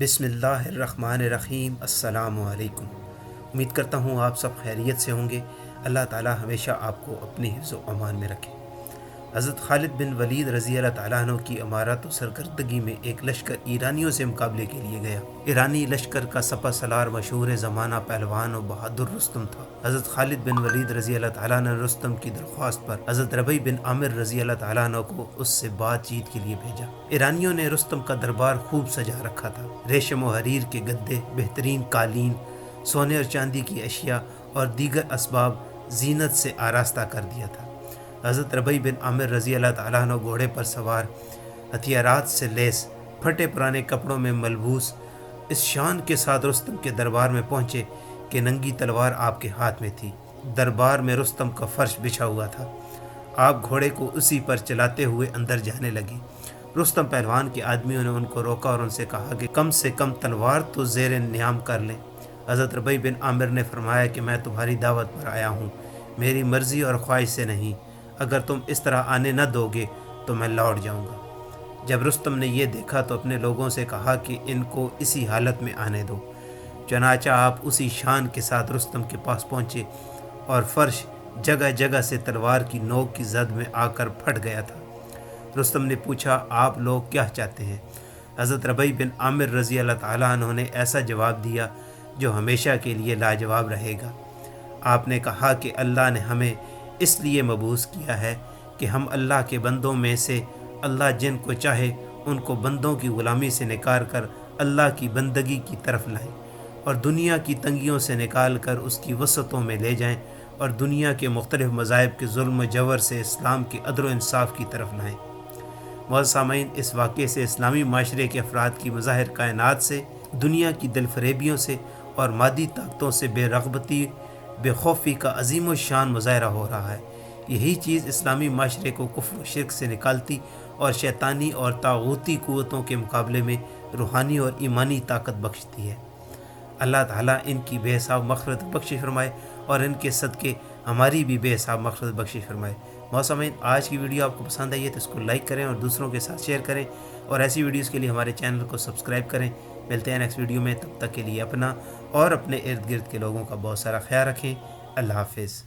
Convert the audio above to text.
بسم اللہ الرحمن الرحیم۔ السلام علیکم۔ امید کرتا ہوں آپ سب خیریت سے ہوں گے۔ اللہ تعالی ہمیشہ آپ کو اپنی حفظ و امان میں رکھے۔ حضرت خالد بن ولید رضی اللہ تعالیٰ عنہ کی امارت و سرکردگی میں ایک لشکر ایرانیوں سے مقابلے کے لیے گیا۔ ایرانی لشکر کا سپہ سالار مشہور زمانہ پہلوان و بہادر رستم تھا۔ حضرت خالد بن ولید رضی اللہ تعالیٰ عنہ نے رستم کی درخواست پر حضرت ربیع بن عامر رضی اللہ تعالیٰ عنہ کو اس سے بات چیت کے لیے بھیجا۔ ایرانیوں نے رستم کا دربار خوب سجا رکھا تھا۔ ریشم و حریر کے گدے، بہترین قالین، سونے اور چاندی کی اشیاء اور دیگر اسباب زینت سے آراستہ کر دیا تھا۔ حضرت ربیع بن عامر رضی اللہ تعالیٰ عنہ گھوڑے پر سوار، ہتھیارات سے لیس، پھٹے پرانے کپڑوں میں ملبوس، اس شان کے ساتھ رستم کے دربار میں پہنچے کہ ننگی تلوار آپ کے ہاتھ میں تھی۔ دربار میں رستم کا فرش بچھا ہوا تھا۔ آپ گھوڑے کو اسی پر چلاتے ہوئے اندر جانے لگے۔ رستم پہلوان کے آدمیوں نے ان کو روکا اور ان سے کہا کہ کم سے کم تلوار تو زیر نیام کر لیں۔ حضرت ربیع بن عامر نے فرمایا کہ میں تمہاری دعوت پر آیا ہوں، میری مرضی اور خواہش سے نہیں۔ اگر تم اس طرح آنے نہ دو گے تو میں لوٹ جاؤں گا۔ جب رستم نے یہ دیکھا تو اپنے لوگوں سے کہا کہ ان کو اسی حالت میں آنے دو۔ چنانچہ آپ اسی شان کے ساتھ رستم کے پاس پہنچے اور فرش جگہ جگہ سے تلوار کی نوک کی زد میں آ کر پھٹ گیا تھا۔ رستم نے پوچھا، آپ لوگ کیا چاہتے ہیں؟ حضرت ربیع بن عامر رضی اللہ تعالیٰ عنہ نے ایسا جواب دیا جو ہمیشہ کے لیے لاجواب رہے گا۔ آپ نے کہا کہ اللہ نے ہمیں اس لیے مبعوث کیا ہے کہ ہم اللہ کے بندوں میں سے اللہ جن کو چاہے ان کو بندوں کی غلامی سے نکال کر اللہ کی بندگی کی طرف لائیں، اور دنیا کی تنگیوں سے نکال کر اس کی وسعتوں میں لے جائیں، اور دنیا کے مختلف مذاہب کے ظلم و جور سے اسلام کی عدل و انصاف کی طرف لائیں۔ معزز سامعین، اس واقعے سے اسلامی معاشرے کے افراد کی مظاہر کائنات سے، دنیا کی دل فریبیوں سے اور مادی طاقتوں سے بے رغبتی، بے خوفی کا عظیم الشان مظاہرہ ہو رہا ہے۔ یہی چیز اسلامی معاشرے کو کفر و شرک سے نکالتی اور شیطانی اور طاغوتی قوتوں کے مقابلے میں روحانی اور ایمانی طاقت بخشتی ہے۔ اللہ تعالیٰ ان کی بے حساب مغفرت بخشش فرمائے اور ان کے صدقے ہماری بھی بے حساب مغفرت بخشش فرمائے۔ موسمین، آج کی ویڈیو آپ کو پسند آئی ہے تو اس کو لائک کریں اور دوسروں کے ساتھ شیئر کریں، اور ایسی ویڈیوز کے لیے ہمارے چینل کو سبسکرائب کریں۔ ملتے ہیں نیکسٹ ویڈیو میں، تب تک کے لیے اپنا اور اپنے ارد گرد کے لوگوں کا بہت سارا خیال رکھیں۔ اللہ حافظ۔